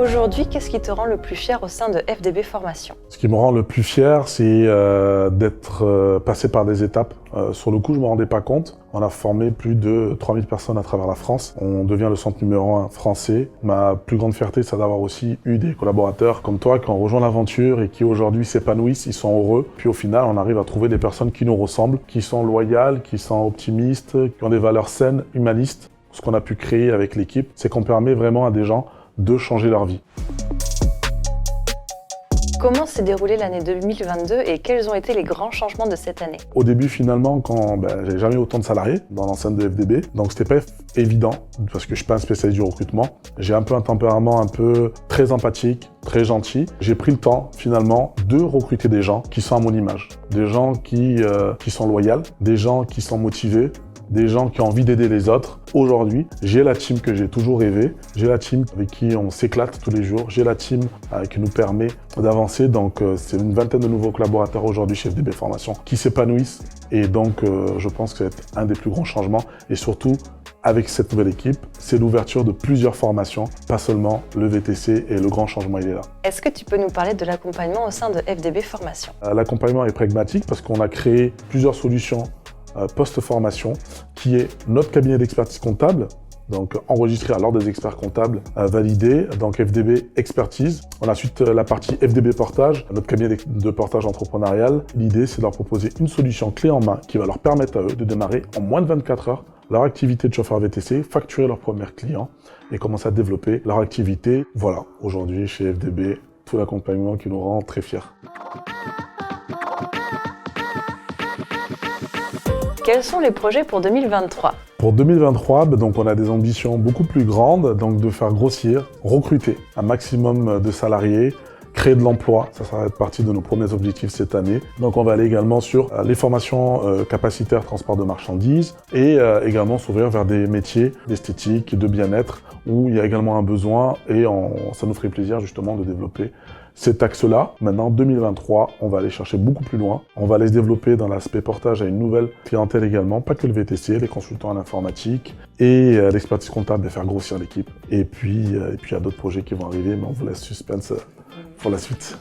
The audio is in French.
Aujourd'hui, qu'est-ce qui te rend le plus fier au sein de FDB Formation? Ce qui me rend le plus fier, c'est d'être passé par des étapes. Sur le coup, je ne me rendais pas compte. On a formé plus de 3000 personnes à travers la France. On devient le centre numéro 1 français. Ma plus grande fierté, c'est d'avoir aussi eu des collaborateurs comme toi qui ont rejoint l'aventure et qui aujourd'hui s'épanouissent, ils sont heureux. Puis au final, on arrive à trouver des personnes qui nous ressemblent, qui sont loyales, qui sont optimistes, qui ont des valeurs saines, humanistes. Ce qu'on a pu créer avec l'équipe, c'est qu'on permet vraiment à des gens de changer leur vie. Comment s'est déroulée l'année 2022 et quels ont été les grands changements de cette année? Au début, finalement, j'avais jamais eu autant de salariés dans l'enceinte de FDB, donc c'était pas évident parce que je suis pas un spécialiste du recrutement. J'ai un peu un tempérament très empathique, très gentil. J'ai pris le temps, finalement, de recruter des gens qui sont à mon image, des gens qui sont loyaux, des gens qui sont motivés, des gens qui ont envie d'aider les autres. Aujourd'hui, j'ai la team que j'ai toujours rêvé. J'ai la team avec qui on s'éclate tous les jours. J'ai la team qui nous permet d'avancer. Donc, c'est une vingtaine de nouveaux collaborateurs aujourd'hui chez FDB Formation qui s'épanouissent. Et donc, je pense que c'est un des plus grands changements. Et surtout, avec cette nouvelle équipe, c'est l'ouverture de plusieurs formations, pas seulement le VTC, et le grand changement, il est là. Est-ce que tu peux nous parler de l'accompagnement au sein de FDB Formation? L'accompagnement est pragmatique parce qu'on a créé plusieurs solutions post-formation, qui est notre cabinet d'expertise comptable, donc enregistré à l'ordre des experts comptables, validé, donc FDB Expertise. On a ensuite la partie FDB Portage, notre cabinet de portage entrepreneurial. L'idée, c'est de leur proposer une solution clé en main qui va leur permettre à eux de démarrer en moins de 24 heures leur activité de chauffeur VTC, facturer leurs premiers clients et commencer à développer leur activité. Voilà, aujourd'hui chez FDB, tout l'accompagnement qui nous rend très fiers. Quels sont les projets pour 2023? Pour 2023, donc on a des ambitions beaucoup plus grandes, donc de faire grossir, recruter un maximum de salariés, créer de l'emploi, ça va être partie de nos premiers objectifs cette année. Donc on va aller également sur les formations capacitaires transport de marchandises et également s'ouvrir vers des métiers d'esthétique, de bien-être, où il y a également un besoin et ça nous ferait plaisir justement de développer cet axe-là. Maintenant, 2023, on va aller chercher beaucoup plus loin. On va aller se développer dans l'aspect portage à une nouvelle clientèle également, pas que le VTC, les consultants en informatique et l'expertise comptable et faire grossir l'équipe. Et puis, il y a d'autres projets qui vont arriver, mais on vous laisse suspense pour la suite.